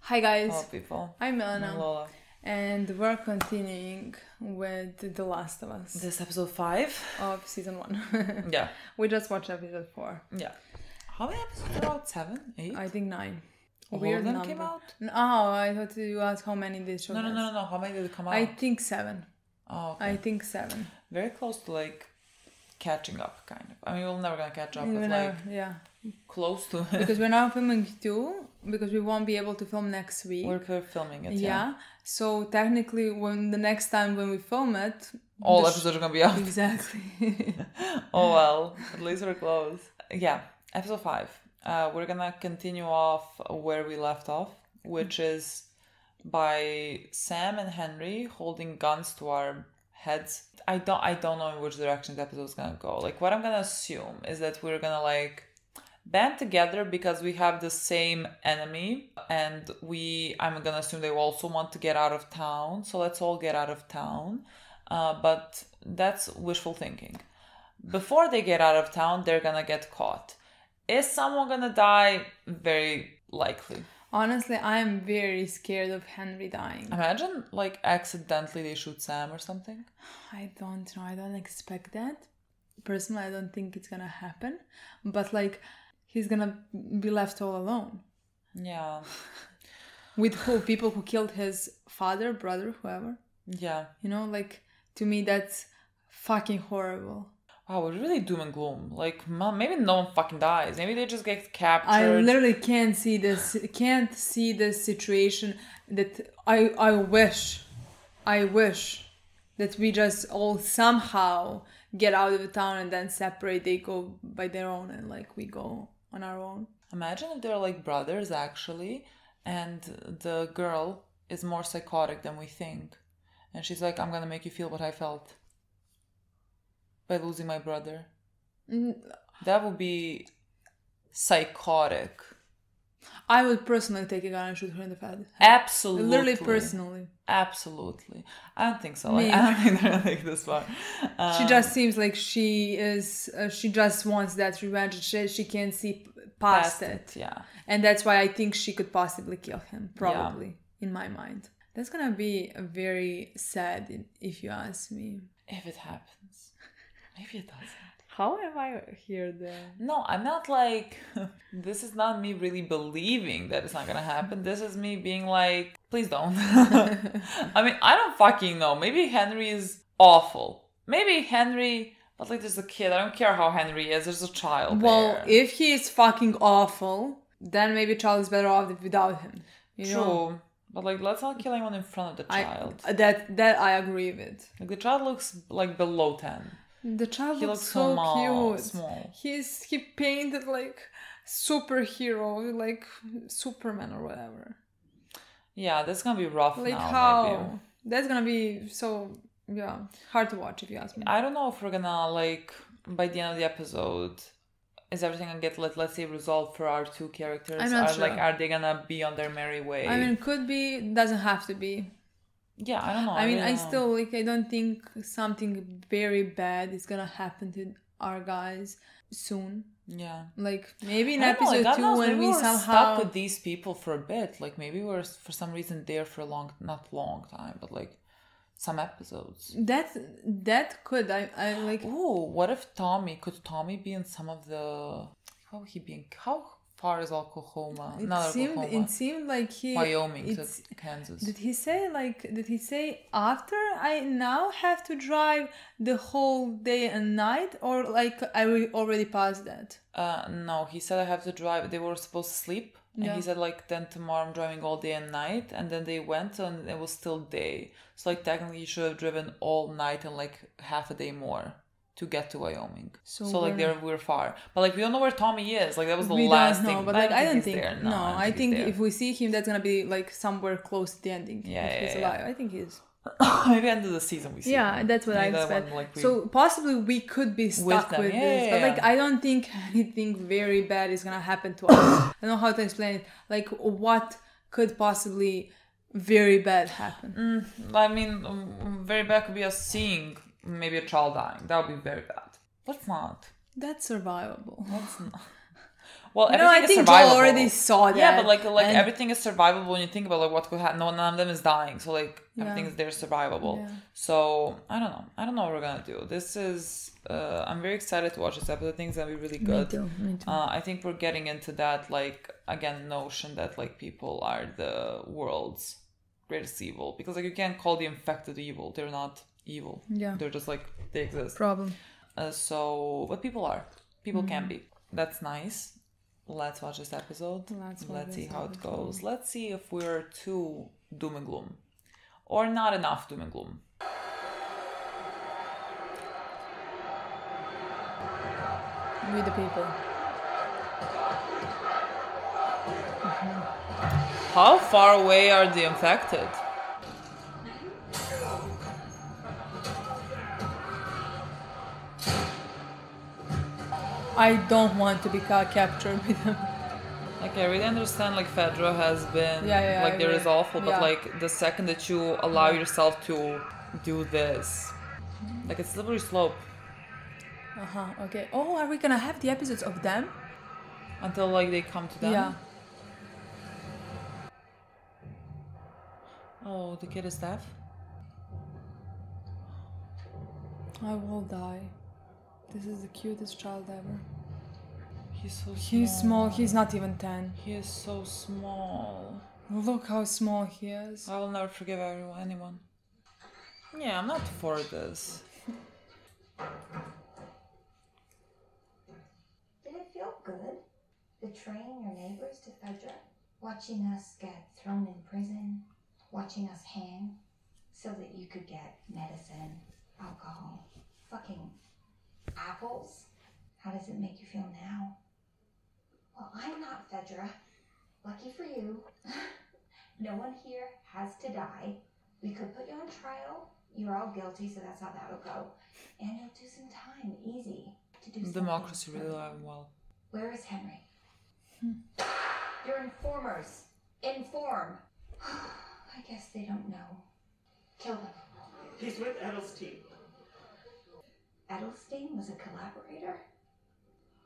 Hi guys. Hello people. I'm Milena. I'm Lola. And we're continuing with The Last of Us. This is episode 5 of season 1. Yeah. We just watched episode 4. Yeah. How many episodes are out? 7? 8? I think 9. All of them came out? No, I thought you asked how many this show has. No. How many did it come out? I think 7. Oh, okay. I think 7. Very close to like catching up, kind of. I mean, we're never gonna catch up, but Even like yeah. close to it. Because we're now filming 2, because we won't be able to film next week. We're filming it. Yeah. So technically, when the next time when we film it, all episodes are gonna be out. Exactly. Oh well, at least we're close. Yeah, episode 5. We're gonna continue off where we left off, which is by Sam and Henry holding guns to our heads. I don't know in which direction the episode is gonna go. Like, what I'm gonna assume is that we're gonna like band together because we have the same enemy, and I'm gonna assume they also want to get out of town. So let's all get out of town. But that's wishful thinking. Before they get out of town, they're gonna get caught. Is someone gonna die? Very likely. Honestly, I'm very scared of Henry dying. Imagine, like, accidentally they shoot Sam or something. I don't know. I don't expect that. Personally, I don't think it's gonna happen. But, like, he's gonna be left all alone. Yeah. With who? People who killed his father, brother, whoever. Yeah. You know, like, to me, that's fucking horrible. Wow, we're really doom and gloom. Like, maybe no one fucking dies. Maybe they just get captured. I literally can't see this situation that I wish that we just all somehow get out of the town and then separate. They go by their own and like we go on our own. Imagine if they're like brothers actually, and the girl is more psychotic than we think. And she's like, I'm gonna make you feel what I felt by losing my brother. That would be psychotic. I would personally take a gun and shoot her in the head. Absolutely. Literally personally. Absolutely. I don't think so. Like, I don't think they're gonna take this far. She just seems like she is. She just wants that revenge. She can't see past it. Yeah. And that's why I think she could possibly kill him. Probably, in my mind. That's gonna be very sad if you ask me. If it happens. Maybe it doesn't. How am I here then? No, I'm not like... This is not me really believing that it's not gonna happen. This is me being like, please don't. I mean, I don't fucking know. Maybe Henry is awful. Maybe Henry... But like, there's a kid. I don't care how Henry is. There's a child there. If he is fucking awful, then maybe child is better off without him. You know? But like, let's not kill anyone in front of the child. That I agree with. Like, the child looks like below 10. The child looks so cute. Small. He painted like superhero, like Superman or whatever. Yeah, that's gonna be rough like now. How? Maybe. That's gonna be so hard to watch if you ask me. I don't know if we're gonna like by the end of the episode, is everything gonna get let's say resolved for our two characters? I'm not sure. Like, are they gonna be on their merry way? I mean, could be, doesn't have to be. Yeah, I don't know. I mean, I still I don't think something very bad is gonna happen to our guys soon. Yeah. Like, maybe in episode 2 when we somehow stuck with these people for a bit. Like, maybe we're for some reason there for not long time, but like some episodes. That could I like. Ooh, what if could Tommy be in some of the? How would he be in? How far is Oklahoma? It seemed like Wyoming to Kansas. Did he say after I now have to drive the whole day and night, or like I already passed that? No, he said I have to drive. They were supposed to sleep, and he said like then tomorrow I'm driving all day and night, and then they went and it was still day. So like technically you should have driven all night and like half a day more to get to Wyoming. So like we're far, but like we don't know where Tommy is. Like that was the last thing. But like I don't think. There. No, I think if we see him, that's gonna be like somewhere close to the ending. If he's alive. I think he is. Maybe end of the season we see. Yeah, him. that's what I expect. So possibly we could be stuck with this, but like I don't think anything very bad is gonna happen to us. I don't know how to explain it. Like what could possibly very bad happen? I mean, very bad could be us seeing maybe a child dying. That would be very bad. Let's not. That's survivable. Let's not. Well, no, I think Joel already saw that. Yeah, but like everything is survivable when you think about like what could happen. None of them is dying, so like everything is there survivable. Yeah. So I don't know. I don't know what we're gonna do. This is. I'm very excited to watch this episode. I think it's gonna be really good. Me too. I think we're getting into that like again notion that like people are the world's greatest evil, because like you can't call the infected evil. They're not evil. Yeah. They're just like they exist. Problem. But people are. People can be. That's nice. Let's watch this episode. Let's see how it goes. Let's see if we're too doom and gloom or not enough doom and gloom. We the people. How far away are the infected? I don't want to be captured with them. Like, I really understand, like, Fedra has been, like, there is awful, but, like, the second that you allow yourself to do this, like, it's slippery slope. Okay. Oh, are we gonna have the episodes of them? Until, like, they come to them? Yeah. Oh, the kid is deaf? I will die. This is the cutest child ever. He's so small. He's small. He's not even 10. He is so small. Look how small he is. I will never forgive anyone. Yeah, I'm not for this. Did it feel good, betraying your neighbors to Fedra? Watching us get thrown in prison, watching us hang, so that you could get medicine, alcohol, fucking apples? How does it make you feel now? Well, I'm not Fedra. Lucky for you. No one here has to die. We could put you on trial. You're all guilty, so that's how that'll go. And you'll do some time, easy, to do something. Democracy really alive and well. Where is Henry? You're informers. Inform. I guess they don't know. Kill them. He's with Edelstein. Edelstein was a collaborator?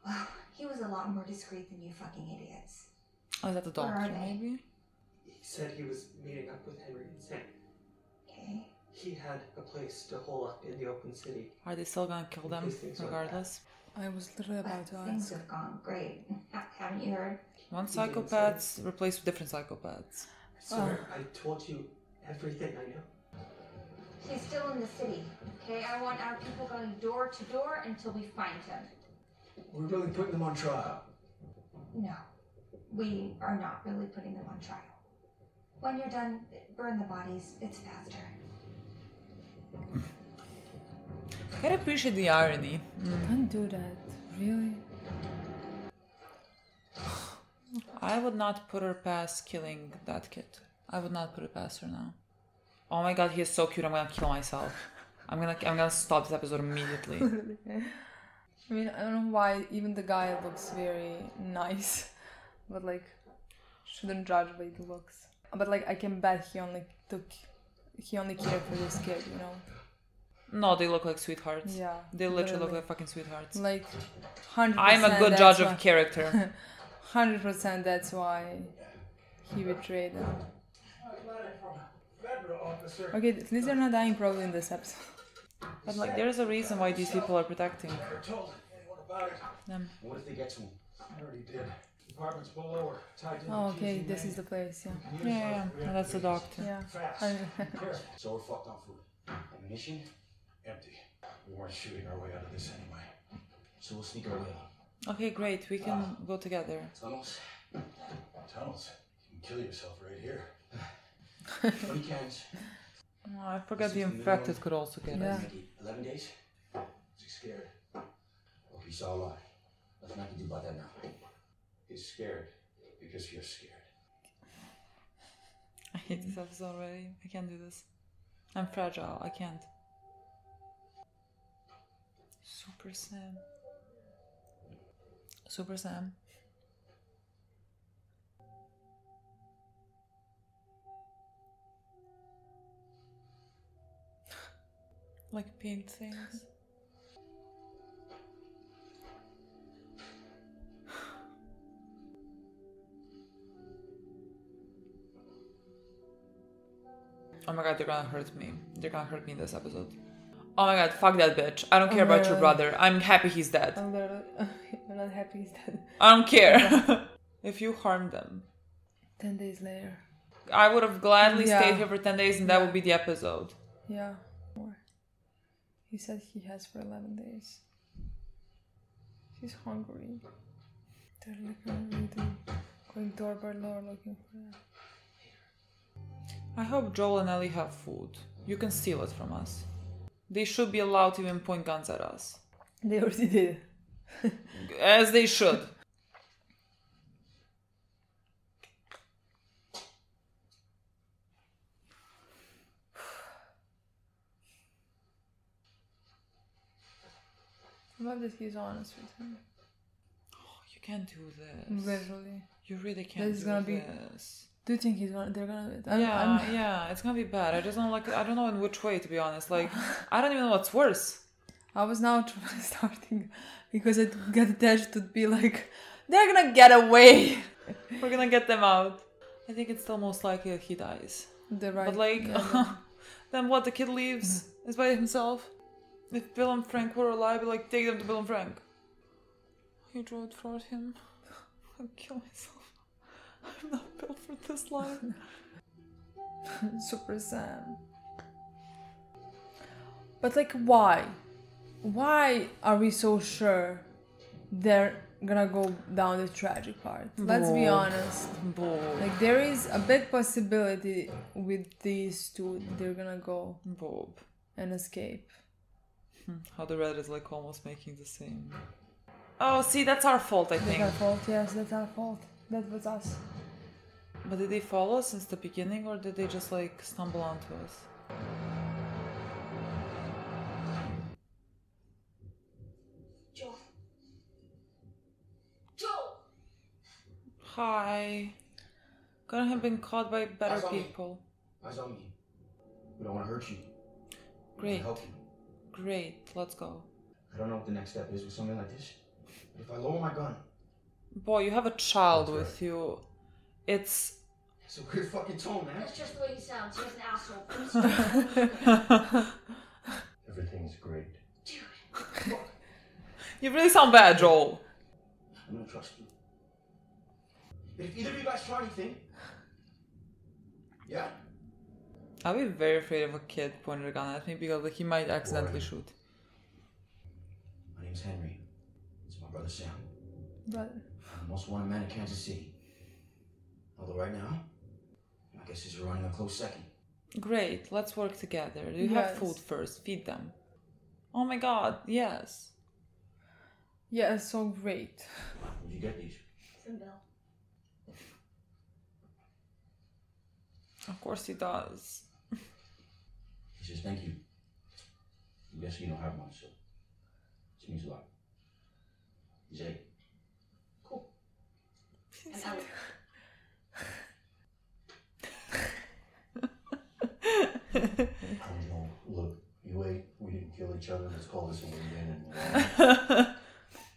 Well, he was a lot more discreet than you fucking idiots. Oh, is that the doctor, maybe? He said he was meeting up with Henry and Sam. Okay. He had a place to hole up in the open city. Are they still gonna kill them, regardless? I was literally about to ask. Things have gone great. Haven't you heard? One psychopaths replaced with different psychopaths. I swear, I told you everything I know. He's still in the city, okay? I want our people going door to door until we find him. We're really putting them on trial. No, we are not really putting them on trial. When you're done, burn the bodies. It's faster. I appreciate the irony. Don't do that. Really? I would not put her past killing that kid. I would not put it past her now. Oh my god, he is so cute. I'm gonna kill myself. I'm gonna stop this episode immediately. I mean, I don't know why even the guy looks very nice, but like, shouldn't judge by the looks. But like, I can bet he only cared for this kid, you know. No, they look like sweethearts. Yeah, they literally look like fucking sweethearts. Like, 100%. I'm a good judge of character. 100%. That's why he betrayed them. Okay, at least they're not dying probably in this episode. But like, there's a reason why these people are protecting them. What if they get to him? I already did. The apartment's below her. Tied in. Oh, okay, this is the place, yeah. Yeah, that's the doctor. Yeah. So we're fucked on food. Ammunition? Empty. We weren't shooting our way out of this anyway. So we'll sneak our way out. Okay, great. We can go together. Tunnels? Tunnels? You can kill yourself right here. 20 cans. Oh, I forgot the infected could also get it. 11 days? Is he scared? Well, he's all alive. Nothing I can do about that now. He's scared because you're scared. I hate this episode already. I can't do this. I'm fragile. I can't. Super Sam. Super Sam. Like paint things. Oh my god, they're gonna hurt me. They're gonna hurt me in this episode. Oh my god, fuck that bitch. I don't care about your brother. I'm happy he's dead. I'm not happy he's dead. I don't care. If you harm them. 10 days later. I would have gladly stayed here for 10 days and that would be the episode. Yeah. More. He said he has for 11 days. He's hungry. They're looking going door by door looking for that. I hope Joel and Ellie have food. You can steal it from us. They should be allowed to even point guns at us. They already did. As they should. I love that he's honest with him. Oh, you can't do this. Literally. You really can't do this. Do you think they're gonna... Yeah, it's gonna be bad. I just don't like... I don't know in which way, to be honest. Like, I don't even know what's worse. I was now starting because I got attached to be like, they're gonna get away. We're gonna get them out. I think it's still most likely that he dies. They're right. But like, then what? The kid leaves, is by himself. If Bill and Frank were alive, I'd be like, take them to Bill and Frank. He drove toward him. I'd kill myself. I'm not built for this life. Super Sam. But like, why? Why are we so sure they're gonna go down the tragic part? Let's be honest. Like, there is a big possibility with these two they're gonna go and escape. How the red is like almost making the same. Oh, see, that's our fault, I think. That's our fault, yes, that's our fault. That was us. But did they follow us since the beginning, or did they just like stumble onto us? Joel! Hi. Couldn't have been caught by better people. Eyes on me. We don't want to hurt you. Great. Help you. Great, let's go. I don't know what the next step is with something like this. But if I lower my gun... Boy, you have a child with you. It's a weird fucking tone, man. That's just the way he sounds. He's an asshole. Everything's great. Dude. You really sound bad, Joel. I'm gonna trust you. But if either of you guys try anything... Yeah? I'll be very afraid of a kid pointing a gun at me because like, he might accidentally shoot. My name's Henry. It's my brother Sam. But I'm the most wanted man in Kansas City. Although right now, my guess is you're running a close second. Great, let's work together. You have food first. Feed them. Oh my god, yes. yeah, so great. Where'd you get these? From Bill. Of course he does. He says thank you. I'm guessing you don't have one, so it means a lot. He's 8. Cool. And Ellie. No, look, you 8. We didn't kill each other. Let's call this a win-win.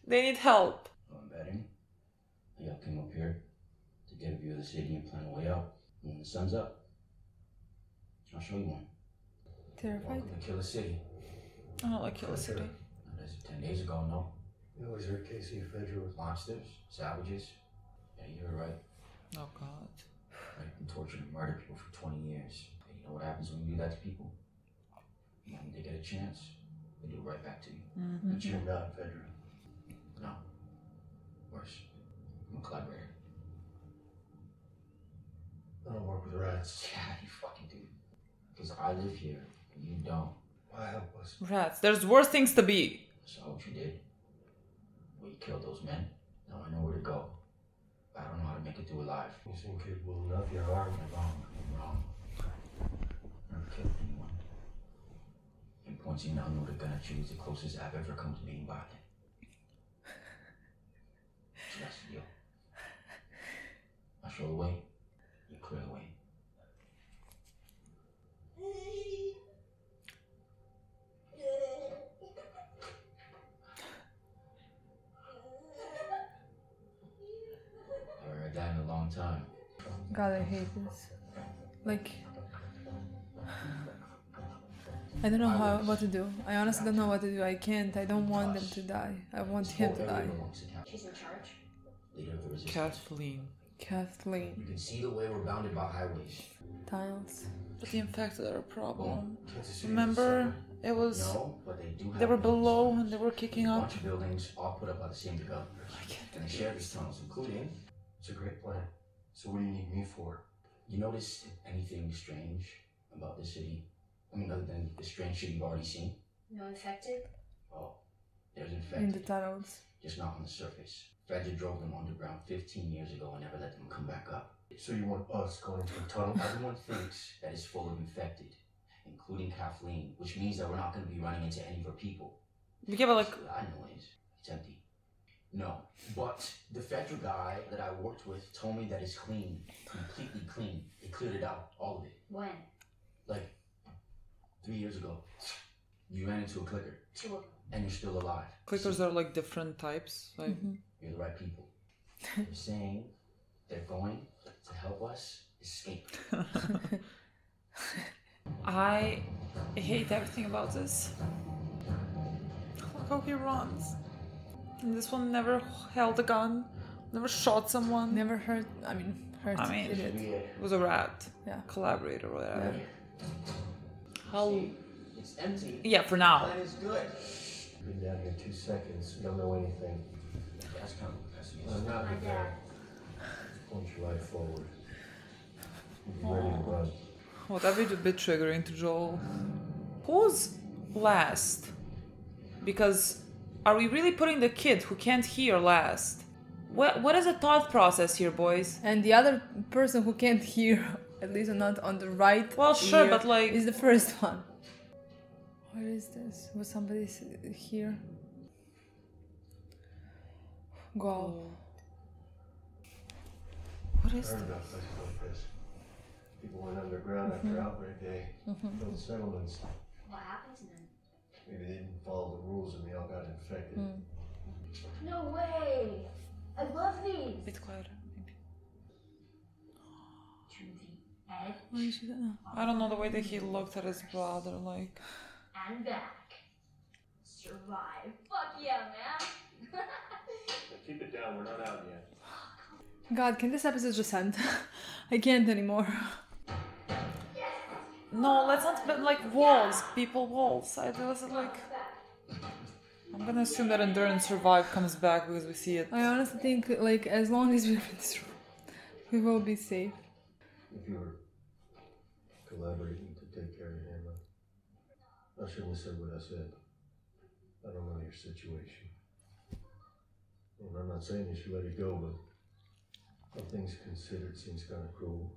They need help. I'm betting y'all came up here to get a view of the city and plan a way out. When the sun's up, I'll show you one. Terrified? Welcome to Killer City. I don't like Killer City. That's 10 days ago, no? You always heard Casey Fedra with Monsters, savages. Yeah, you were right. Oh god. Right, and tortured and murdered people for 20 years. And you know what happens when you do that to people? When they get a chance, they do it right back to you. Mm-hmm. But you're not Fedra. No. Worse. I'm a collaborator. I don't work with rats. Yeah, you fucking do. Because I live here, and you don't. Why help us? Rats. There's worse things to be. So what you did? Well, you killed those men. Now I know where to go. But I don't know how to make it through alive. You seem capable enough. You're armed. I'm wrong. I never killed anyone. And pointing now know the gun I choose the closest I've ever come to being violent. So that's the deal. I show the way, you clear the way. I haven't heard that in a long time. God, I hate this. Like, I don't know what to do. I honestly don't know what to do. I can't. I don't want them to die. I want him to die. She's in charge. Leader of the resistance. Kathleen. Kathleen. You can see the way we're bounded by highways. Tiles. But the infected are a problem. Kansas City Remember, it was... No, but they do have They were buildings. below and they were kicking A up. bunch of buildings all put up by the same developers. And they share these tunnels, including... It's a great plan. So what do you need me for? You notice anything strange about this city? I mean, other than the strange shit you've already seen? No infected? Oh, there's In infected. the tunnels. Just not on the surface. Fedra drove them underground 15 years ago and never let them come back up. So you want us going into a tunnel? Everyone thinks that it's full of infected, including Kathleen, which means that we're not going to be running into any of her people. Yeah, but like... What I know is, it's empty. No, but the Fedra guy that I worked with told me that it's clean, completely clean. They cleared it out, all of it. When? Like, 3 years ago. You ran into a clicker, 2 of them. and you're still alive. Clickers are like different types. Like... You're the right people. They're saying they're going to help us escape. I hate everything about this. Look how he runs. And this one never held a gun, never shot someone. Never hurt. I mean, hurt. I mean, Idiot. it was a rat. Yeah. Collaborator or whatever. Yeah. How... It's empty. Yeah, for now. Plan is good. Been down here 2 seconds. Don't know anything. That's kind of pessimistic. I'm not My with dad. that. Point your light forward. We'll be ready to run. Well, that'd be a bit triggering to Joel. Who's last? Because are we really putting the kid who can't hear last? What is the thought process here, boys? And the other person who can't hear, at least not on the right. Well, sure, ear, but like... is the first one. What is this? Was somebody here? Go. What I is heard this? about places like this. People went underground after outbreak day. Built settlements. What happened to them? Maybe they didn't follow the rules and they all got infected. No way! I love these! A bit quieter, maybe. To the edge What is it? I don't know the way that he looked at his brother, like... and back. Survive. Fuck yeah, man! Now keep it down, we're not out yet. God, can this episode just end? I can't anymore. No, let's not... But like walls, people, walls. I was like... I'm gonna assume that Endurance Survive comes back because we see it. I honestly think, like, as long as we're in this room, we will be safe. If you were collaborating to take care of him, I shouldn't have said what I said. I don't know your situation. And I'm not saying you should let it go, but all things considered, seems kind of cruel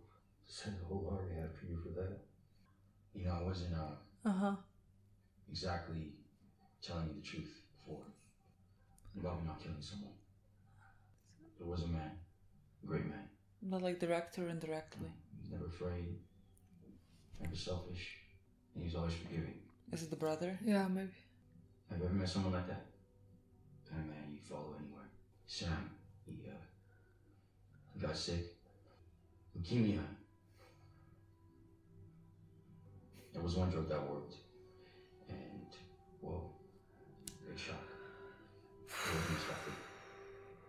to send a whole army after you for that. You know, I wasn't exactly telling you the truth before about me not killing someone. There was a man, a great man. But like direct or indirectly. He was never afraid, never selfish, and he was always forgiving. Is it the brother? Yeah, maybe. Have you ever met someone like that? Kind of man you follow anywhere. Sam, he got sick. Leukemia. There was one drug that worked. And, well, big shock. It wasn't expected.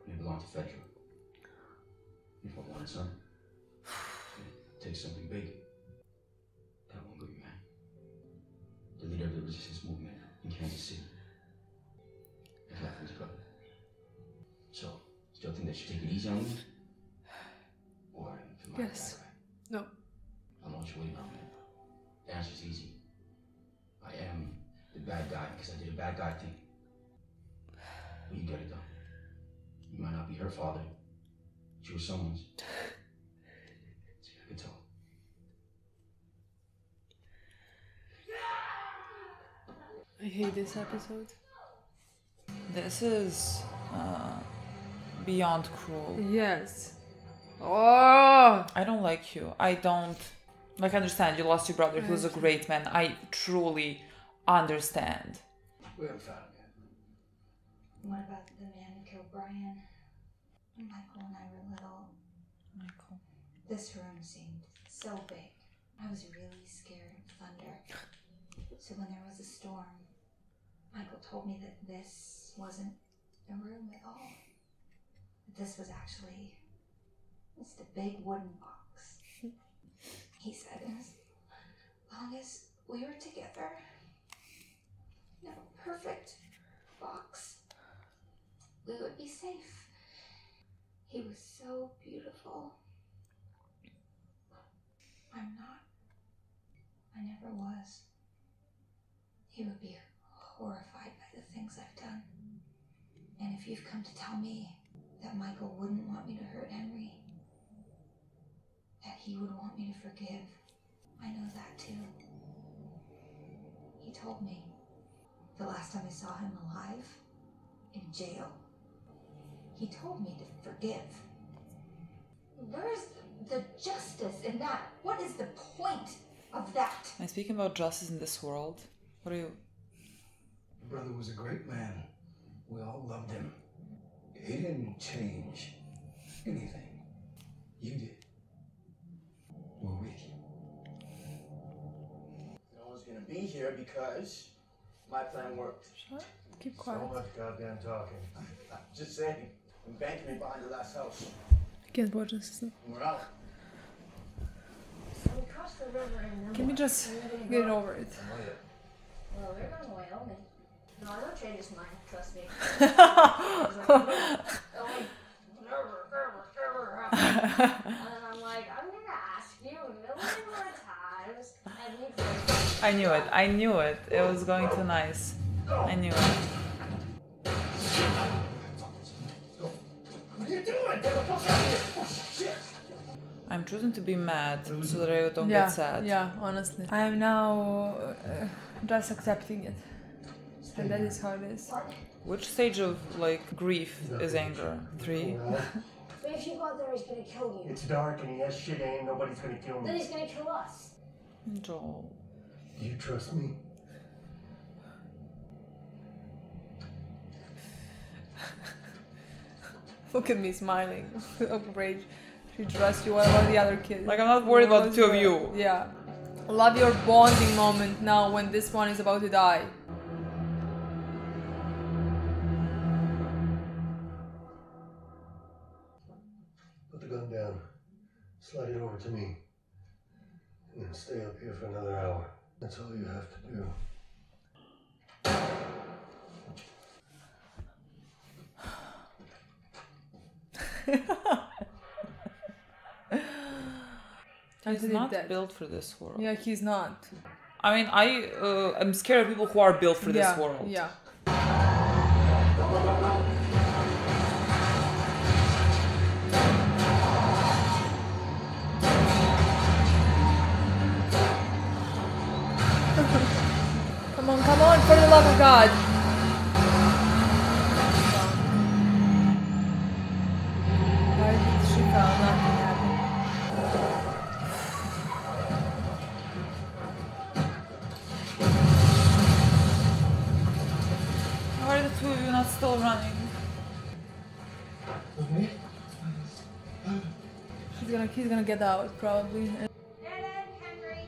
And it belonged to Fedra. If I wanted some, it takes something big. That one good man. The leader of the resistance movement in Kansas City. And Katherine's brother. So, still think they should take it easy on me? Or am I Yes. the bad guy? No. I don't know what you're waiting on, man. The answer's easy. I am the bad guy because I did a bad guy thing. But you get it done. You might not be her father, but you were someone's. See, I can tell. I hate this episode. This is beyond cruel. Yes. Oh! I don't like you. I don't... Like, I understand you lost your brother, who was a great man. I truly understand. We haven't found him yet. What about the man who killed Brian? Michael and I were little. Michael. This room seemed so big. I was really scared of thunder. So when there was a storm, Michael told me that this wasn't a room at all. This was actually just a big wooden box. He said as long as we were together, in a perfect box, we would be safe. He was so beautiful. I'm not. I never was. He would be horrified by the things I've done. And if you've come to tell me that Michael wouldn't want me to hurt Henry, that he would want me to forgive, I know that too. He told me the last time I saw him alive, in jail, he told me to forgive. Where's the justice in that? What is the point of that? Am I speaking about justice in this world? What are you... Your brother was a great man. We all loved him. He didn't change anything. You did. We're with you. No one's gonna be here because my plan worked. Shut. Keep quiet. So much goddamn talking. Just saying. I'm banking me behind the last house. Can't watch this. And we're out. So we crossed the river and then Can we just get over it? well, we're going to Wyoming. No, I don't change his mind, trust me. And I'm like, I'm gonna ask you a million more times, and you I knew it. I knew it. It was going too nice. I knew it. What are you doing? Get the fuck out of here! Oh, shit! I'm choosing to be mad so that I don't Yeah, get sad. yeah, honestly. I am now just accepting it. And that is how it is. Which stage of like grief is anger? 3? But if you go out there, he's gonna kill you. It's dark and he has shit in. Nobody's gonna kill Then me. he's gonna kill us. Joel. Do you trust me? Look at me smiling. Of rage. She trusts you. What about the other kids? Like, I'm not worried about the two of you. Yeah. Love your bonding moment now when this one is about to die. Put the gun down. Slide it over to me. And then stay up here for another hour. That's all you have to do. He's not built for this world. Yeah, he's not. I mean, I'm scared of people who are built for this world. Yeah. Come on, for the love of God. Why did she fall? Nothing happened. Why are the two of you not still running? He's gonna get out probably. Dead end, Henry.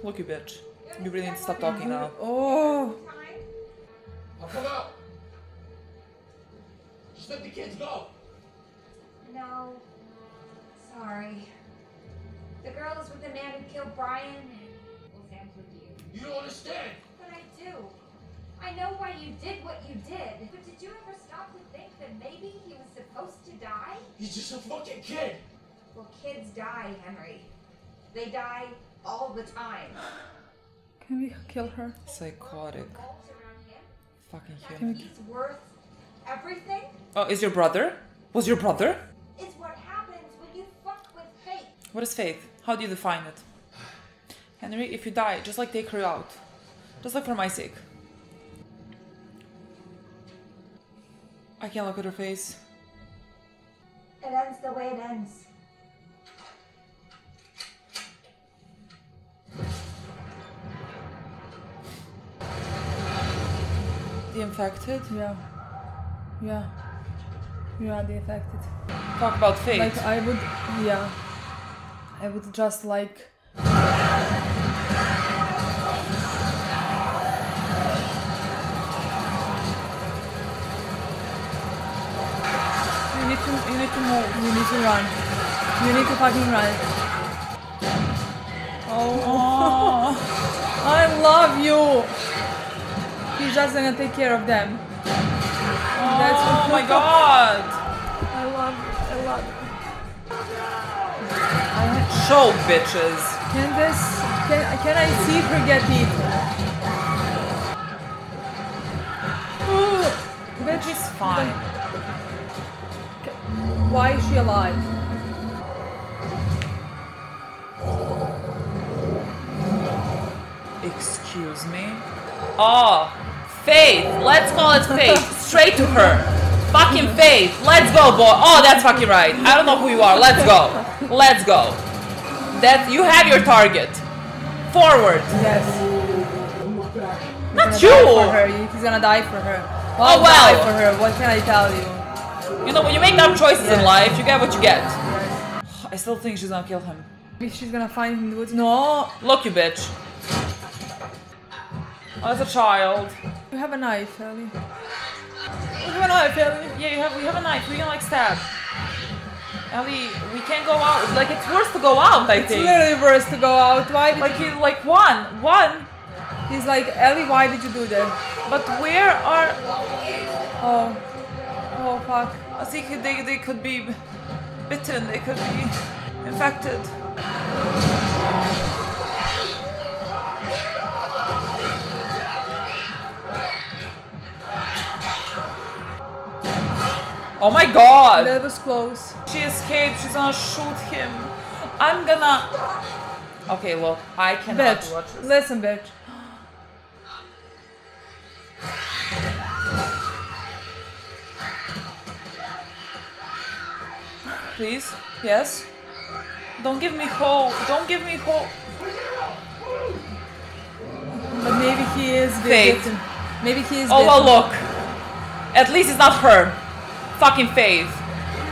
Look, you bitch. You really need to stop talking now. Oh. I'll come out! Just let the kids go! No. Sorry. The girl is with the man who killed Brian, and well, Sam's with you. You don't understand! But I do. I know why you did what you did. But did you ever stop to think that maybe he was supposed to die? He's just a fucking kid! Well, kids die, Henry. They die all the time. Can we kill her? Psychotic. Revolves around him. Fucking That human. he's worth everything Oh, is your brother? Was your brother? is what happens when you fuck with fate. What is faith? How do you define it? Henry, if you die, just like take her out. Just like for my sake. I can't look at her face. It ends the way it ends. The infected? Yeah. Yeah. Yeah, the affected. Talk about fate. Like I would, yeah. I would just like to run. You need to fucking run. Oh, I love you. He's just gonna take care of them. Oh my god. I love you. I love you. Show, bitches. Can I see her get eaten? Bitch, She's fine. why is she alive? Excuse me? Oh, Faith. Let's call it Faith. Straight to her. Fucking Faith. Let's go, boy. Oh, that's fucking right. I don't know who you are. Let's go. Let's go. That you have your target. Forward. Yes. Not He's you. gonna die for her. He's gonna die for her. Oh, well. Die for her. What can I tell you? You know, when you make dumb choices in Yes. life, you get what you get. Yes. I still think she's gonna kill him. Maybe she's gonna find him in the woods. No. Look, you bitch. Oh, it's a child. You have a knife, Ellie. You have a knife, Ellie. Yeah, we have a knife. We can like stab. Ellie, we can't go out. Like it's worse to go out, I It's think. literally worse to go out. Why did Like you, like one. He's like, Ellie, why did you do that? But where are? Oh. Oh, fuck. I think they could be bitten. They could be infected. Oh my god! That was close. She escaped. She's gonna shoot him. I'm gonna. Okay, look, I cannot Bitch. watch this. Listen, bitch. Please, yes. Don't give me hope. Don't give me hope. But maybe he is Faith. bitten. Maybe he is Oh well, bitten. look. At least it's not her. Fucking Faith.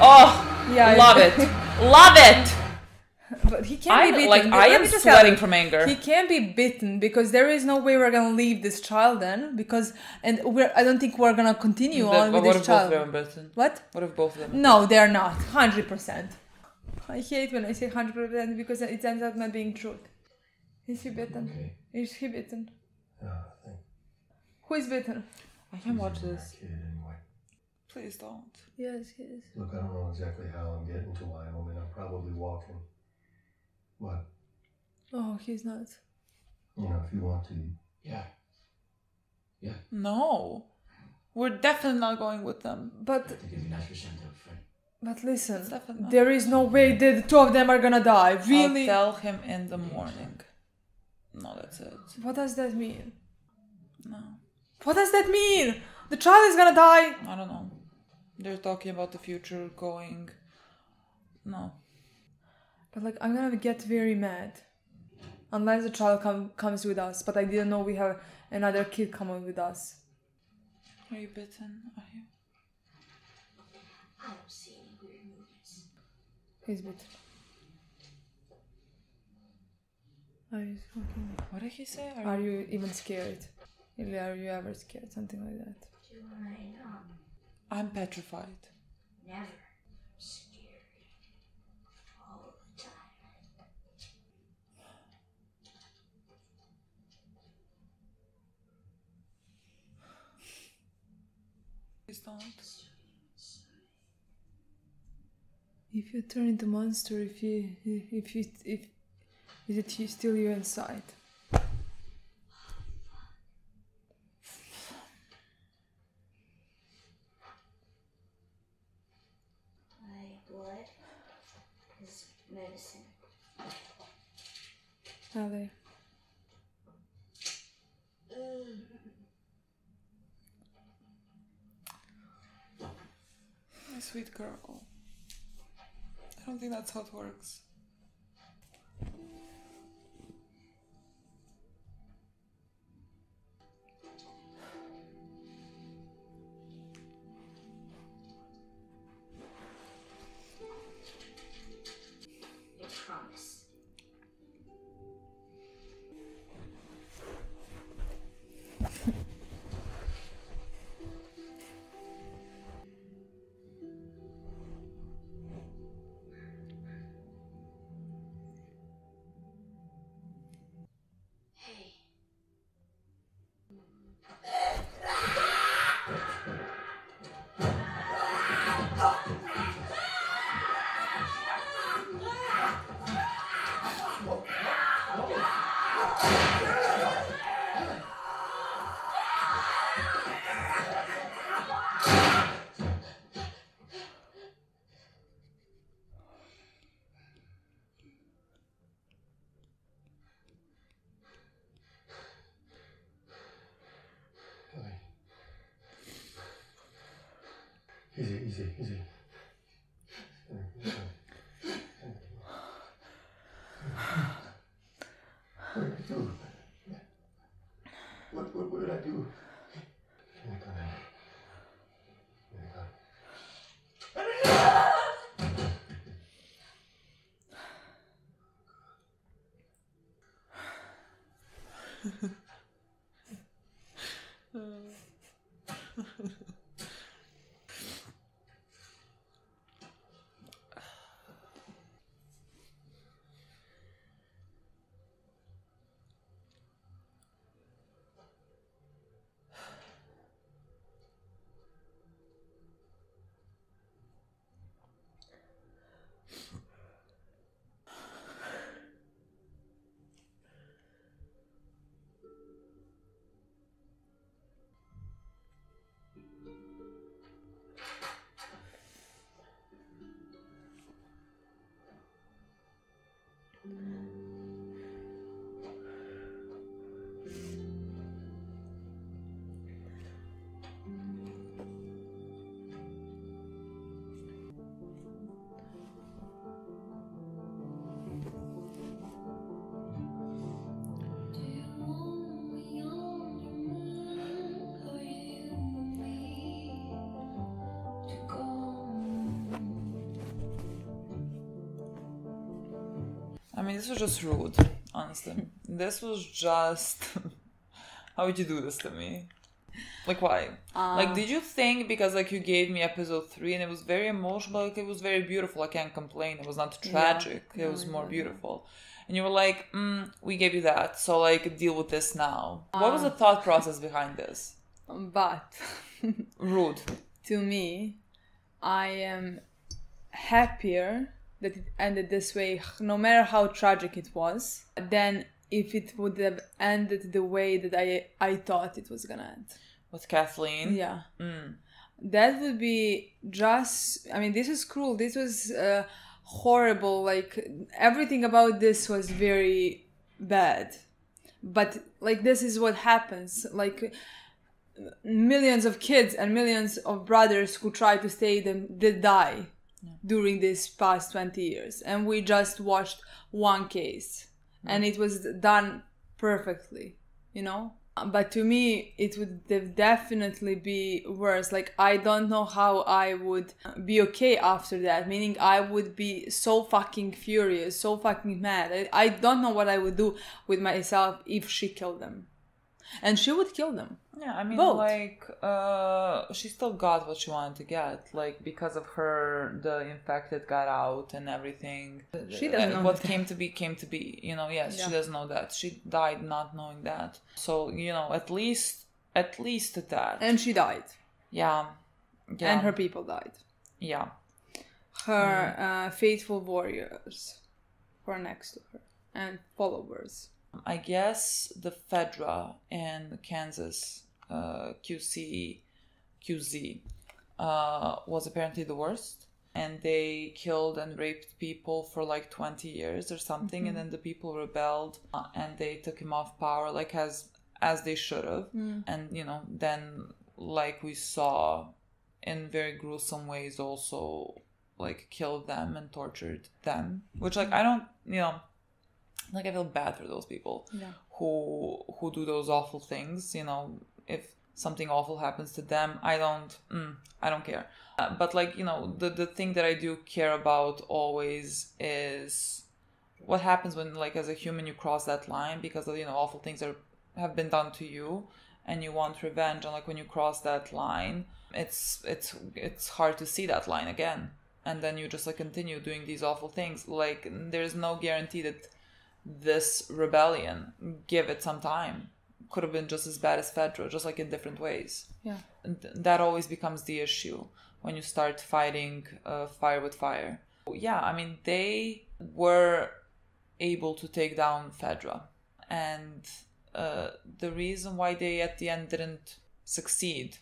Oh, Yeah, love it. Love it. But he can't be bitten. Like I Let am me just tell sweating you, from anger. He can't be bitten because there is no way we're gonna leave this child then. Because I don't think we're gonna continue on with What this if both child. of them are bitten? What? What if both of them? No, they're not. 100%. I hate when I say 100% because it ends up not being truth. Is he bitten? Okay. Is he bitten? No, I think Who is bitten? I can't watch he's a this. kid anyway. Please don't. Yes, he is. Look, I don't know exactly how I'm getting to Wyoming. I'm probably walking. But, Oh, he's not. you know, if you want to, Yeah. No. We're definitely not going with them. But I think it'd be nice for Sam to have a friend. listen, It's definitely not. there is no way that the two of them are gonna die. Really? I'll tell him in the morning. No, that's it. What does that mean? No. What does that mean? The child is gonna die. I don't know. They're talking about the future going. No. But like, I'm gonna get very mad. Unless the child comes with us. But I didn't know we have another kid coming with us. Are you bitten? Are you? I don't see any weird movements. He's bitten. Are you fucking... What did he say? Are you even scared? Are you ever scared? Something like that. Do I not? I'm petrified. Never. I'm scared. All the time. Please don't. If you turn into monster, is it still you inside? My blood is medicine. Ellie. My sweet girl. I don't think that's how it works. I promise. Easy. What did I do? I mean, this was just rude, honestly. This was just... How would you do this to me? Like, why? Like, did you think because, like, you gave me episode 3 and it was very emotional, like, it was very beautiful, I can't complain, it was not tragic, it was more beautiful. And you were like, we gave you that, so, like, deal with this now. What was the thought process behind this? But... Rude. To me, I am happier that it ended this way, no matter how tragic it was, than if it would have ended the way that I thought it was gonna end. With Kathleen? Yeah. That would be just... I mean, this was cruel. This was horrible. Like, everything about this was very bad. But, like, this is what happens. Like, millions of kids and millions of brothers who try to stay them did die during this past 20 years. And we just watched one case. And it was done perfectly, you know? But to me, it would definitely be worse. Like, I don't know how I would be okay after that. Meaning, I would be so fucking furious, so fucking mad. I don't know what I would do with myself if she killed them. And she would kill them. Yeah, I mean, both. Like, she still got what she wanted to get. Like, because of her, the infected got out and everything. She doesn't know what that. came to be. You know, yes, she doesn't know that. She died not knowing that. So, you know, at least that. And she died. Yeah. And her people died. Yeah. Her faithful warriors were next to her. And followers. I guess the Fedra in Kansas, QZ, was apparently the worst. And they killed and raped people for like 20 years or something. And then the people rebelled and they took him off power, like as they should have. And, you know, then like we saw in very gruesome ways also like killed them and tortured them. Which like I don't, you know, like I feel bad for those people who do those awful things. You know, if something awful happens to them, I don't care. But like, you know, the thing that I do care about always is what happens when, like, as a human you cross that line because of, you know, awful things have been done to you and you want revenge. And like when you cross that line, it's hard to see that line again. And then you just like continue doing these awful things. Like there's no guarantee that this rebellion, give it some time, could have been just as bad as Fedra, just like in different ways. Yeah. And that always becomes the issue when you start fighting fire with fire. Yeah, I mean, they were able to take down Fedra. And the reason why they at the end didn't succeed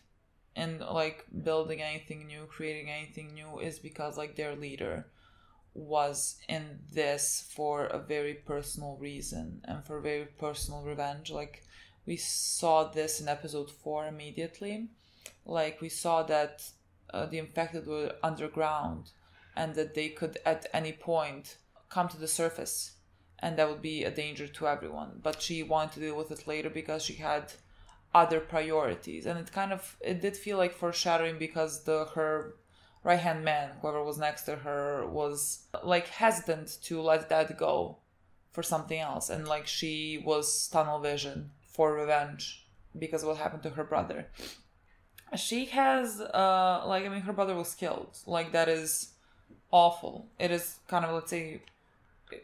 in like building anything new, creating anything new, is because like their leader was in this for a very personal reason and for very personal revenge. Like we saw this in episode 4 immediately. Like we saw that the infected were underground and that they could at any point come to the surface and that would be a danger to everyone. But she wanted to deal with it later because she had other priorities. And it did feel like foreshadowing because her right-hand man, whoever was next to her, was like hesitant to let that go for something else. And like she was tunnel vision for revenge because of what happened to her brother. She has, her brother was killed. Like, that is awful. It is kind of, let's say,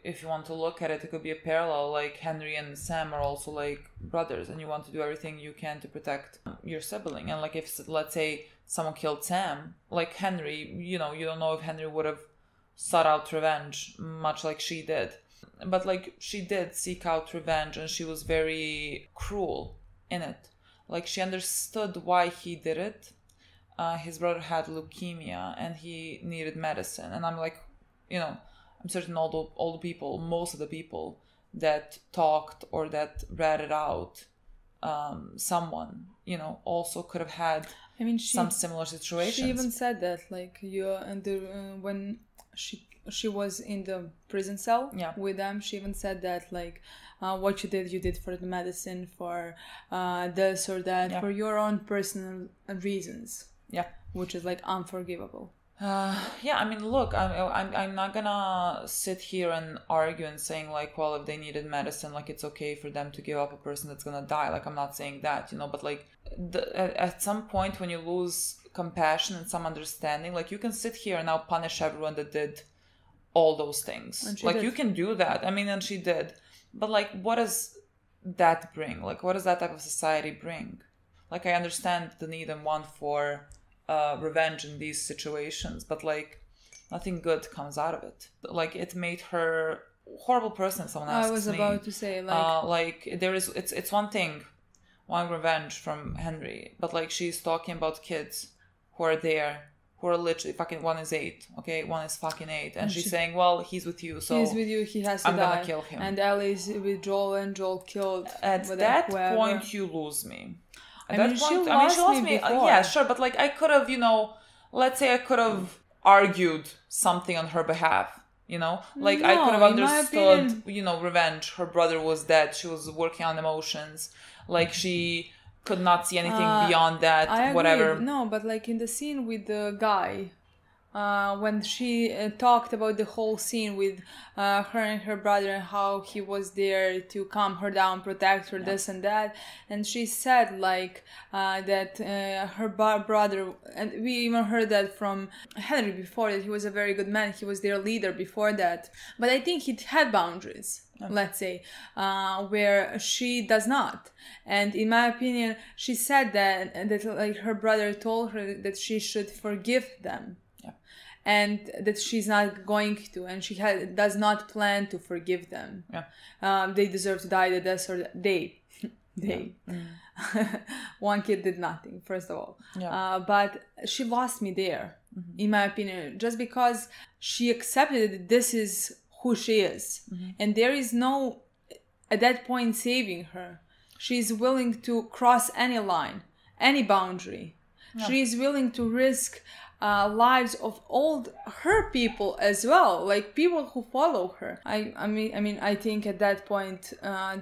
if you want to look at it, it could be a parallel. Like, Henry and Sam are also, like, brothers, and you want to do everything you can to protect your sibling. And, like, if, let's say, someone killed Sam, like Henry, you know, you don't know if Henry would have sought out revenge, much like she did. But, like, she did seek out revenge, and she was very cruel in it. Like, she understood why he did it. His brother had leukemia and he needed medicine. And I'm like, you know, I'm certain all the people, most of the people that talked or that read it out, someone, you know, also could have had some similar situations. She even said that, like, when she was in the prison cell with them, she even said that, like, what you did for the medicine, for this or that, for your own personal reasons. Yeah. Which is, like, unforgivable. I mean, look, I'm not gonna sit here and argue and saying, like, well, if they needed medicine, like, it's okay for them to give up a person that's gonna die. Like, I'm not saying that, you know, but, like, at some point when you lose compassion and some understanding, like, you can sit here and now punish everyone that did all those things. Like, you can do that. I mean, and she did. But, like, what does that bring? Like, what does that type of society bring? Like, I understand the need and want for revenge in these situations, but, like, nothing good comes out of it. Like, it made her a horrible person, someone asks me. I was about to say, like... it's one thing, wanting revenge from Henry, but, like, she's talking about kids who are there, who are literally fucking, one is 8, okay? One is fucking 8. And she's saying, well, he's with you, so... He's with you, he has to I'm die. gonna kill him. And Ellie's with Joel, and Joel killed... At that point, you lose me. At I that mean, point, she lost me before. Yeah, sure, but, like, I could have, you know... Let's say I could have argued something on her behalf, you know? Like, I could have understood, you know, revenge. Her brother was dead. She was working on emotions. Like, she... could not see anything beyond that, whatever. No, but, like, in the scene with the guy, when she talked about the whole scene with her and her brother and how he was there to calm her down, protect her, this and that, and she said, like, that her brother, and we even heard that from Henry before, that he was a very good man, he was their leader before that, but I think he had boundaries. Let's say, where she does not. And in my opinion, she said that like, her brother told her that she should forgive them. And that she's not going to, and she does not plan to forgive them. They deserve to die, they. One kid did nothing, first of all. But she lost me there, in my opinion, just because she accepted that this is who she is. And there is no, at that point, saving her. She's willing to cross any line, any boundary. She is willing to risk lives of all her people as well, like people who follow her. I mean, I think at that point,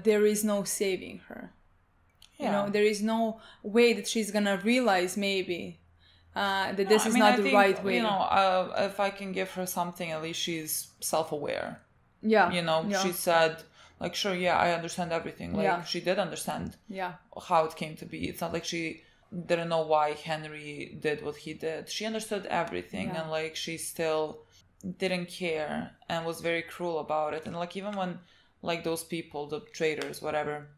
there is no saving her. You know, there is no way that she's gonna realize maybe that this is not the right way. You know, if I can give her something, at least she's self-aware. You know, she said, like, sure, I understand everything. Like, she did understand how it came to be. It's not like she didn't know why Henry did what he did. She understood everything, and, like, she still didn't care and was very cruel about it. And, like, even when, like, those people, the traitors, whatever,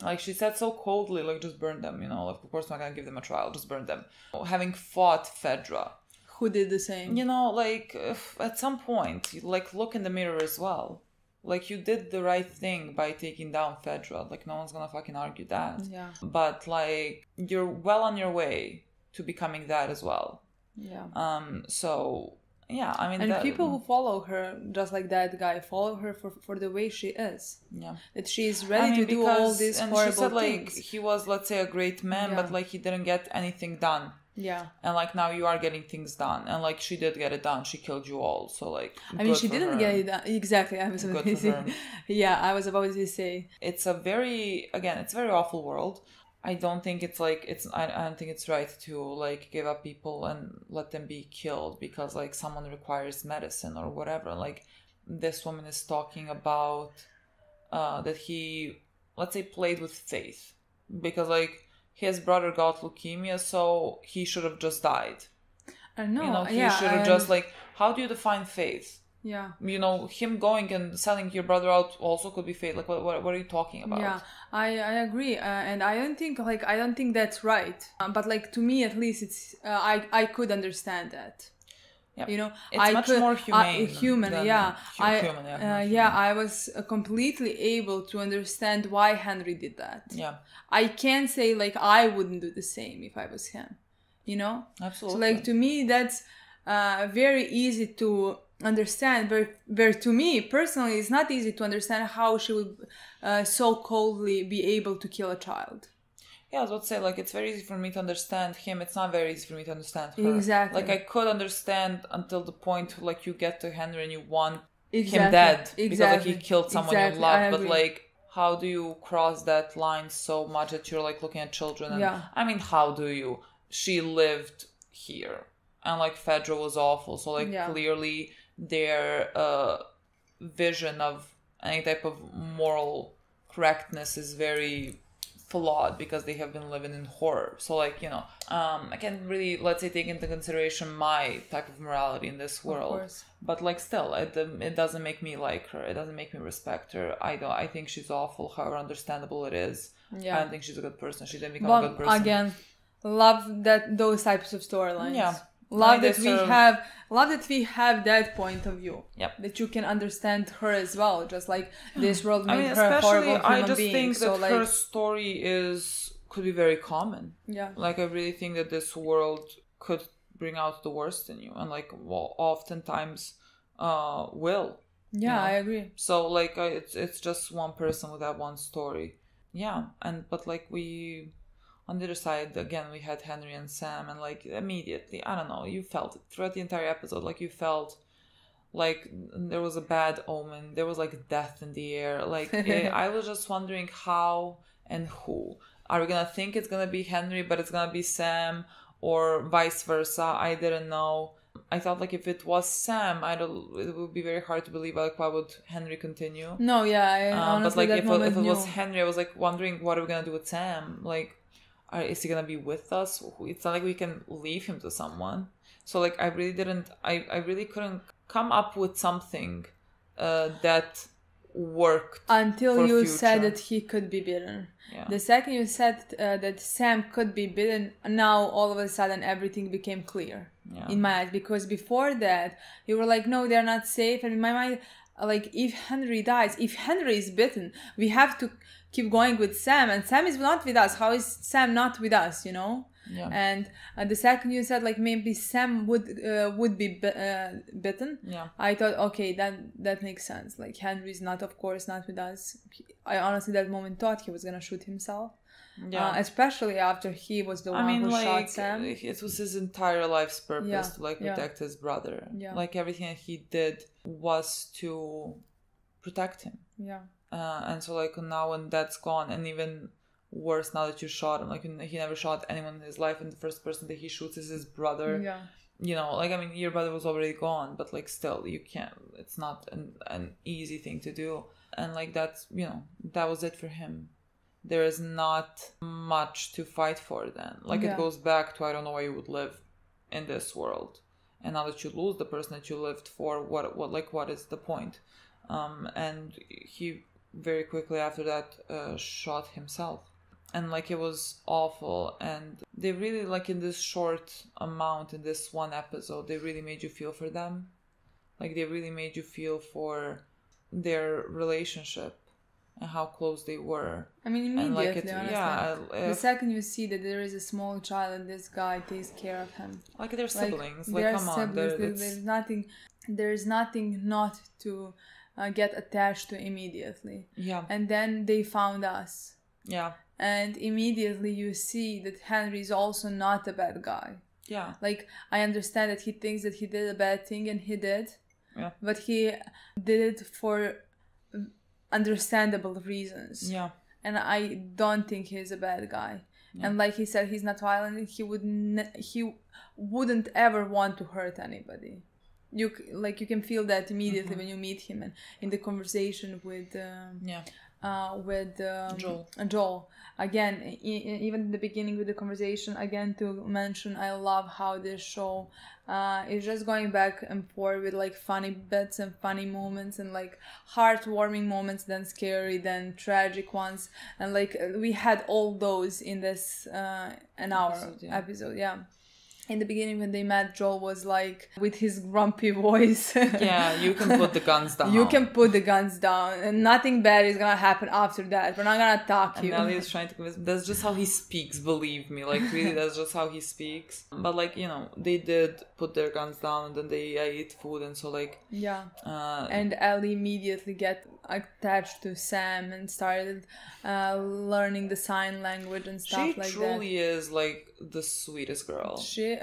like, she said so coldly, like, just burn them, you know, like, of course I'm not gonna give them a trial, just burn them. Having fought Fedra, who did the same, you know, like, at some point, like, look in the mirror as well. Like, you did the right thing by taking down Fedra. Like, no one's gonna fucking argue that. But, like, you're well on your way to becoming that as well. So, I mean... And people who follow her, just like that guy, follow her for the way she is. That she is ready to do all these horrible things. And she said, like, he was, let's say, a great man, but, like, he didn't get anything done Yeah. And like now you are getting things done, and like she did get it done. She killed you all. So like, I mean, she didn't get it done. Exactly. I was about to say. Yeah, I was about to say. It's a very awful world. I don't think it's like I don't think it's right to like give up people and let them be killed because like someone requires medicine or whatever. Like this woman is talking about that he, let's say, played with faith because like his brother got leukemia, so he should have just died. I know. You know, he should have just like, how do you define faith? Yeah. You know, him going and selling your brother out also could be fate. Like, what are you talking about? Yeah, I agree, and I don't think that's right. But like to me, at least, it's I could understand that. Yep. You know, it's much more human. I was completely able to understand why Henry did that. Yeah. I can't say like I wouldn't do the same if I was him. You know. Absolutely. So like to me, that's very easy to understand, but to me personally, it's not easy to understand how she would so coldly be able to kill a child. Yeah, I was about to say, like, it's very easy for me to understand him. It's not very easy for me to understand her. Exactly. Like, I could understand until the point, like, you get to Henry and you want him dead. Because, like, he killed someone you love. But, like, how do you cross that line so much that you're, like, looking at children? And, I mean, how do you? She lived here. And, like, Fedra was awful. So, like, clearly their vision of any type of moral correctness is very flawed because they have been living in horror. So like, you know, I can't really, let's say, take into consideration my type of morality in this world. But like still, it doesn't make me like her. It doesn't make me respect her. I think she's awful, however understandable it is. I don't think she's a good person. She didn't become a good person. Again, love those types of storylines. Yeah. Love that we have that point of view. Yep. That you can understand her as well, just like this world made her a horrible human being. I just think that like, her story could be very common. Yeah. Like I really think that this world could bring out the worst in you, and like oftentimes will. Yeah, you know? I agree. So like it's just one person with that one story. Yeah, but like on the other side, again, we had Henry and Sam, and like immediately, I don't know, you felt it throughout the entire episode. Like you felt like there was a bad omen. There was like death in the air. Like I was just wondering how and who. Are we gonna think it's gonna be Henry, but it's gonna be Sam, or vice versa? I didn't know. I thought like if it was Sam, it would be very hard to believe. Like why would Henry continue? No, yeah, honestly, but like if it was Henry, I was like wondering what are we gonna do with Sam? Like, is he gonna be with us? It's not like we can leave him to someone. So like I really couldn't come up with something that worked until you said that he could be bitten. Yeah. The second you said that Sam could be bitten, now all of a sudden everything became clear in my eyes. Because before that you were like, no, they're not safe. And in my mind, like if Henry dies, if Henry is bitten, we have to keep going with Sam, and Sam is not with us. How is Sam not with us, you know? Yeah. And the second you said like maybe Sam would be bitten, I thought, okay, that makes sense. Like Henry's of course not with us. I honestly that moment thought he was gonna shoot himself. Especially after he was the one who shot Sam. It was his entire life's purpose to like protect his brother. Like everything that he did was to protect him. And so like now when that's gone, and even worse now that you shot him, like he never shot anyone in his life, and the first person that he shoots is his brother. You know, like I mean your brother was already gone, but like still you can't, it's not an easy thing to do. And like that's, you know, that was it for him. There is not much to fight for then. Like it goes back to I don't know why you would live in this world, and now that you lose the person that you lived for, what is the point? And he very quickly after that shot himself, and like it was awful. And they really, like in this short amount, in this one episode, they really made you feel for them. Like they really made you feel for their relationship and how close they were. I mean, immediately, honestly. The second you see that there is a small child and this guy takes care of him, like they're siblings. Like come on, there's nothing not to get attached to immediately. Yeah. And then they found us. Yeah. and immediately you see that Henry is also not a bad guy. Yeah. Like, I understand that he thinks that he did a bad thing, and he did. Yeah. But he did it for understandable reasons. Yeah. And I don't think he's a bad guy. Yeah. And like he said, he's not violent. He wouldn't ever want to hurt anybody. You can feel that immediately when you meet him, and in the conversation with Joel. Again, even in the beginning with the conversation, again, to mention, I love how this show is just going back and forth with like funny bits and funny moments, and like heartwarming moments, then scary, then tragic ones, and like we had all those in this episode. Yeah. In the beginning, when they met, Joel was like, with his grumpy voice. Yeah, you can put the guns down. You can put the guns down, and nothing bad is gonna happen after that. We're not gonna attack you. And Ellie is trying to convince me. That's just how he speaks, believe me. Like, really, that's just how he speaks. But, like, you know, they did put their guns down, and then they ate food, and so, like... Yeah. And Ellie immediately get attached to Sam and started learning the sign language and stuff like that. She truly is, like, the sweetest girl. She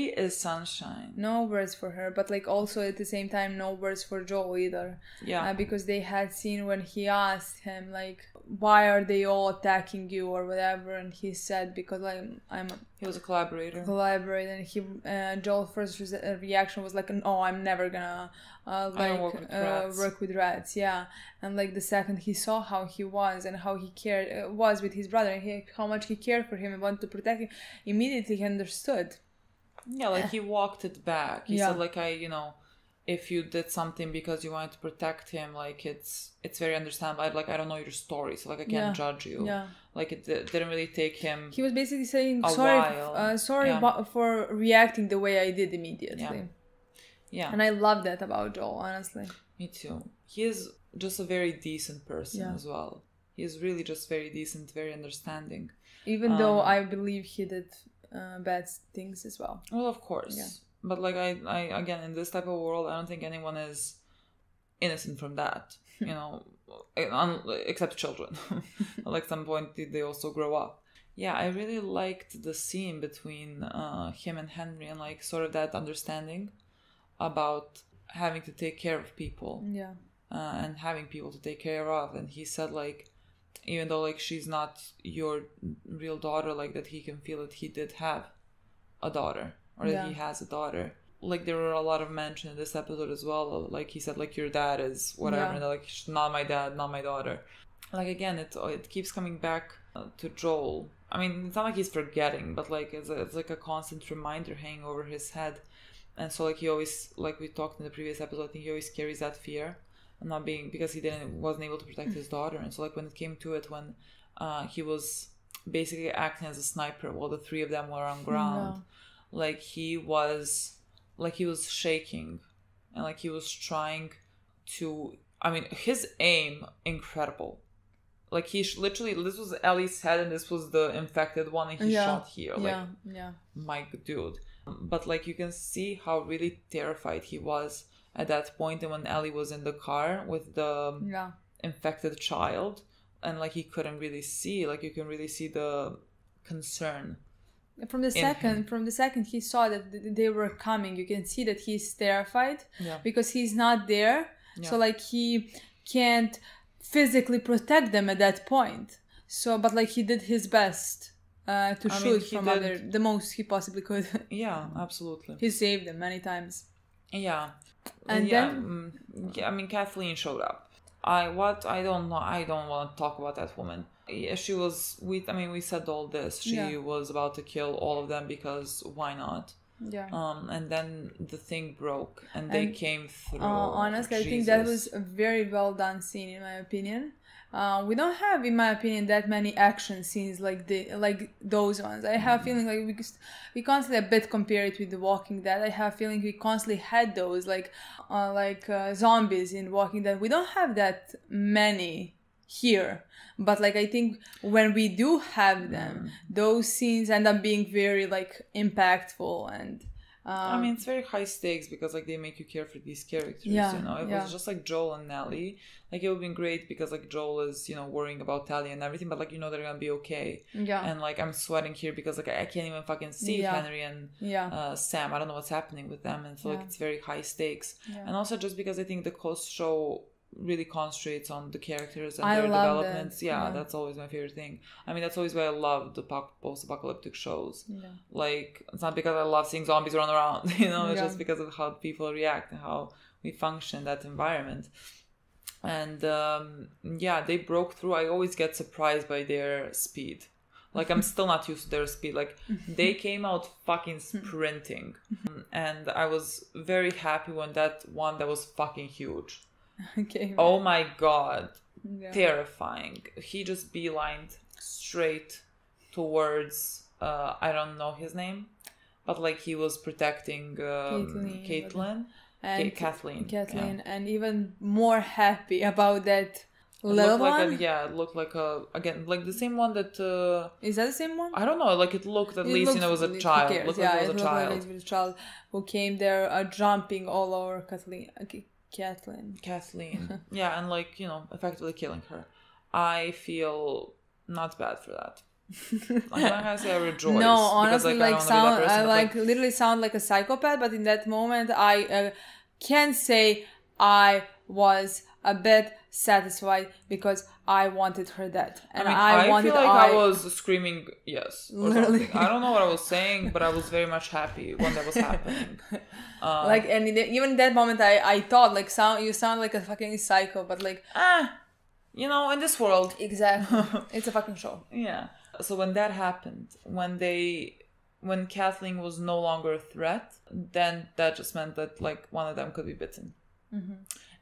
is sunshine. No words for her, but like also at the same time no words for Joel either. Yeah. Because they had seen when he asked him like, why are they all attacking you or whatever, and he said, because he was a collaborator, and he Joel's first reaction was like, no, I'm never gonna work with rats. Yeah. And like the second he saw how he was and how he was with his brother, and how much he cared for him and wanted to protect him, immediately he understood. Yeah, like he walked it back. He said like, if you did something because you wanted to protect him, like it's very understandable. I don't know your story, so like I can't judge you. Yeah. Like it didn't really take him. He was basically saying sorry for reacting the way I did immediately. Yeah. And I love that about Joel, honestly. Me too. He is just a very decent person as well. He is really just very decent, very understanding. Even though I believe he did bad things as well. Well, of course. Yeah. But like I again, in this type of world, I don't think anyone is innocent from that, you know, except children. Like some point they also grow up. Yeah, I really liked the scene between him and Henry, and like sort of that understanding about having to take care of people. Yeah. And having people to take care of. And he said like, even though like she's not your real daughter, like that he can feel that he did have a daughter, or that he has a daughter. Like there were a lot of mention in this episode as well. Like he said like, your dad is whatever, and like, not my dad, not my daughter. Like again, it keeps coming back to Joel. I mean, it's not like he's forgetting, but like it's like a constant reminder hanging over his head. And so like he always, like we talked in the previous episode, I think he always carries that fear. Not being, because he wasn't able to protect his daughter. And so like when it came to it, when he was basically acting as a sniper while the three of them were on ground, like he was shaking, and like he was trying to, I mean, his aim, incredible. Like he literally, this was Ellie's head and this was the infected one, and he shot here. Like, my dude. But like you can see how really terrified he was at that point, and when Ellie was in the car with the infected child, and like he couldn't really see, like you can really see the concern. From the second he saw that they were coming, you can see that he's terrified because he's not there. So like he can't physically protect them at that point. So, but like he did his best to shoot from the most he possibly could. Yeah, absolutely. He saved them many times. Yeah. And then I mean, Kathleen showed up. I don't know. I don't want to talk about that woman. Yeah, she was. We said all this. She was about to kill all of them because why not? Yeah. And then the thing broke, and they came through. Honestly, I think that was a very well done scene, in my opinion. We don't have, in my opinion, that many action scenes like those ones. I have a feeling like we constantly a bit compare it with The Walking Dead. I have a feeling we constantly had those like zombies in Walking Dead. We don't have that many here, but like I think when we do have them, those scenes end up being very like impactful and I mean, it's very high stakes because like they make you care for these characters. Yeah, You know, it yeah. was just like Joel and Ellie. Like it would have been great because like Joel is, you know, worrying about Tally and everything, but like you know they're gonna be okay. Yeah. And like I'm sweating here because like I can't even fucking see Yeah. Henry and Yeah. Sam. I don't know what's happening with them, and so like Yeah. it's very high stakes. Yeah. And also just because I think the show really concentrates on the characters and I their love developments. that. Yeah, Yeah. that's always my favorite thing. I mean, that's always why I love the post-apocalyptic shows. Yeah. Like, it's not because I love seeing zombies run around, you know, it's Yeah. just because of how people react and how we function in that environment. And yeah, they broke through. I always get surprised by their speed. Like, I'm still not used to their speed. Like, they came out fucking sprinting. And I was very happy when that one that was fucking huge. Okay. Oh my god. Yeah. Terrifying. He just beelined straight towards, I don't know his name, but like he was protecting Caitlin. And Kathleen. Kathleen, Yeah. and even more happy about that It little looked like one. it looked like again, like the same one that, Is that the same one? I don't know, like it looked at least, you know, it was a who child. cares? Looked Yeah, like it it was a looked child. like it was a child who came there jumping all over Kathleen. Kathleen. Yeah, and like, you know, effectively killing her. I feel not bad for that. I'm not gonna say I rejoice. No, because, honestly, I like don't wanna be that person, I but, like literally sound like a psychopath, but in that moment, I can say I was a bit satisfied because I wanted her dead, and I wanted. feel like I was screaming yes or Literally. something. I don't know what I was saying, but I was very much happy when that was happening. Like, and even in that moment, I thought like you sound like a fucking psycho, but like you know, in this world, exactly, it's a fucking show. yeah. So when that happened, when Kathleen was no longer a threat, then that just meant that like one of them could be bitten. Mm-hmm.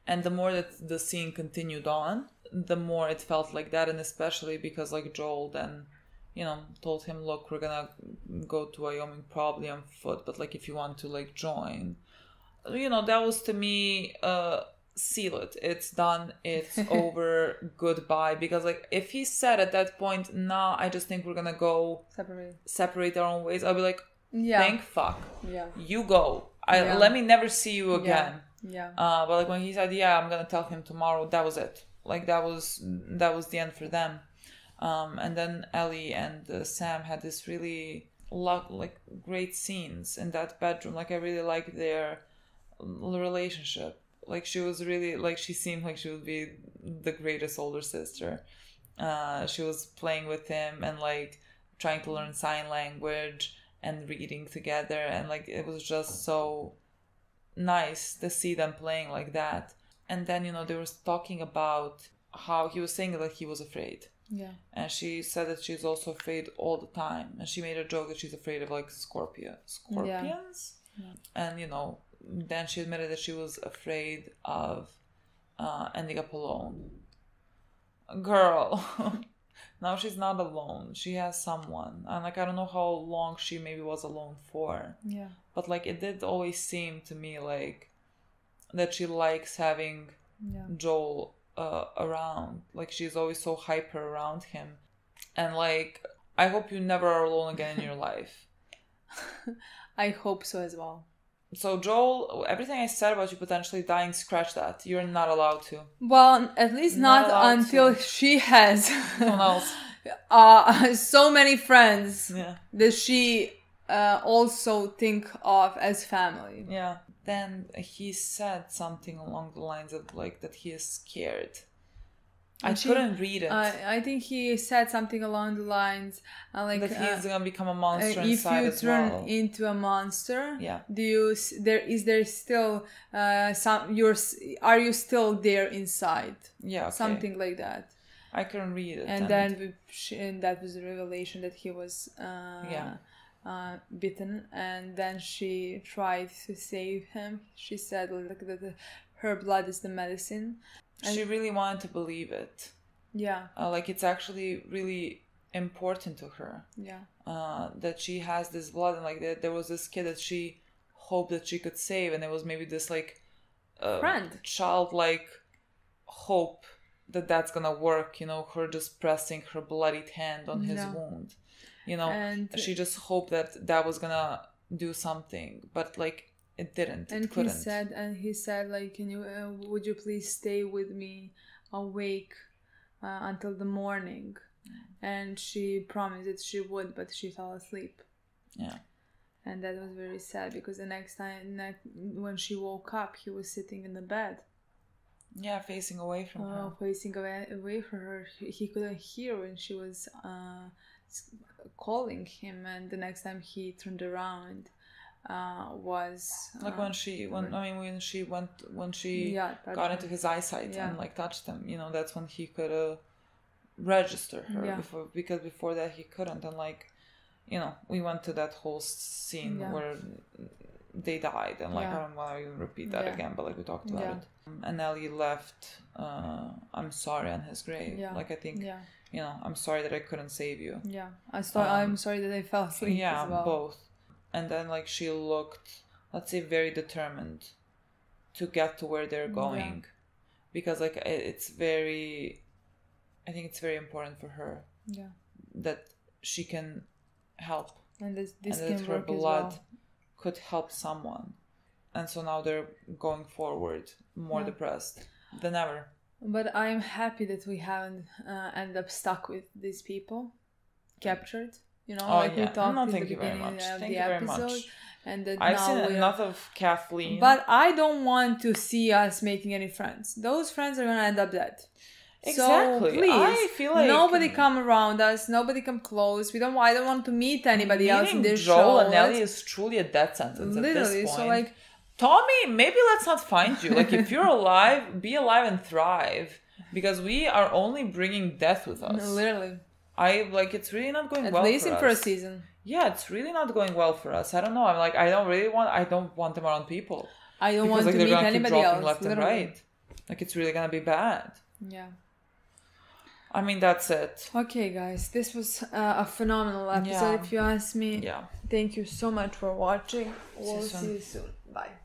And the more that the scene continued on, the more it felt like that, and especially because like Joel then, you know, told him, look, we're gonna go to Wyoming probably on foot, but like if you want to like join, you know, that was to me seal it, it's done, it's over, goodbye. Because like if he said at that point, nah, I just think we're gonna go separate our own ways, I'll be like, yeah, thank fuck, yeah, you go, Yeah. let me never see you again. Yeah. But like when he said, yeah, I'm gonna tell him tomorrow, that was it. Like that was the end for them. And then Ellie and Sam had this really like great scenes in that bedroom. Like I really liked their relationship. Like she was really, like she seemed like she would be the greatest older sister. She was playing with him and like trying to learn sign language and reading together, and like it was just so nice to see them playing like that. And then, you know, they were talking about how he was saying that he was afraid. Yeah. And she said that she's also afraid all the time. And she made a joke that she's afraid of like scorpions. Yeah. And, you know, then she admitted that she was afraid of ending up alone. Girl. Now she's not alone. She has someone. And like, I don't know how long she maybe was alone for. Yeah. But like, it did always seem to me like that she likes having Joel around. Like, she's always so hyper around him. And like, I hope you never are alone again in your life. I hope so as well. So Joel, everything I said about you potentially dying, scratch that. You're not allowed to. Well, at least not until she has someone else. So many friends that she also think of as family. Yeah. Then he said something along the lines of like that he is scared. I couldn't read it. I think he said something along the lines like that he's gonna become a monster inside as well. If you turn into a monster, yeah. Is there still are you still there inside? Yeah, okay. Something like that. I couldn't read it. And then that was the revelation that he was bitten, and then she tried to save him. She said like that her blood is the medicine. She really wanted to believe it. Yeah. Like it's actually really important to her. Yeah. That she has this blood, and like there was this kid that she hoped that she could save, and it was maybe this like childlike hope that that's gonna work. You know, her just pressing her bloodied hand on his wound. You know, and she just hoped that was gonna do something, but like it didn't. And it couldn't. he said like, can you would you please stay with me awake until the morning? And she promised that she would, but she fell asleep. Yeah. And that was very sad, because the next time when she woke up, he was sitting in the bed. Yeah, facing away from her. Facing away from her. He couldn't hear when she was calling him, and the next time he turned around was like when she got into his eyesight and like touched him, you know, that's when he could register her because before that he couldn't. And like, you know, we went to that whole scene where they died, and like I don't want to even repeat that again, but like we talked about it. And Ellie left I'm sorry on his grave. Like I think you know, I'm sorry that I couldn't save you. I'm sorry that I fell asleep as well. Both. And then like she looked, let's say, very determined to get to where they're going, because like I think it's very important for her that she can help, and this and that her blood could help someone. And so now they're going forward more depressed than ever. But I'm happy that we haven't ended up stuck with these people captured. You know, we talked in the beginning of the episode. And that I've seen enough of Kathleen. But I don't want to see us making any friends. Those friends are going to end up dead. Exactly. So please, I feel like nobody come around us. Nobody come close. I don't want to meet anybody else in this Joel show. And Ellie is truly a death sentence literally, at this point. So like, Tommy, maybe let's not find you. Like, if you're alive, be alive and thrive, because we are only bringing death with us. Literally. It's really not going well for us. At least in first season. Yeah, it's really not going well for us. I don't know. I'm like, I don't want them around people. I don't want to meet anybody else. Left and right. Like, it's really gonna be bad. Yeah. I mean, that's it. Okay, guys. This was a phenomenal episode, if you ask me. Yeah. Thank you so much for watching. We'll see you soon. Bye.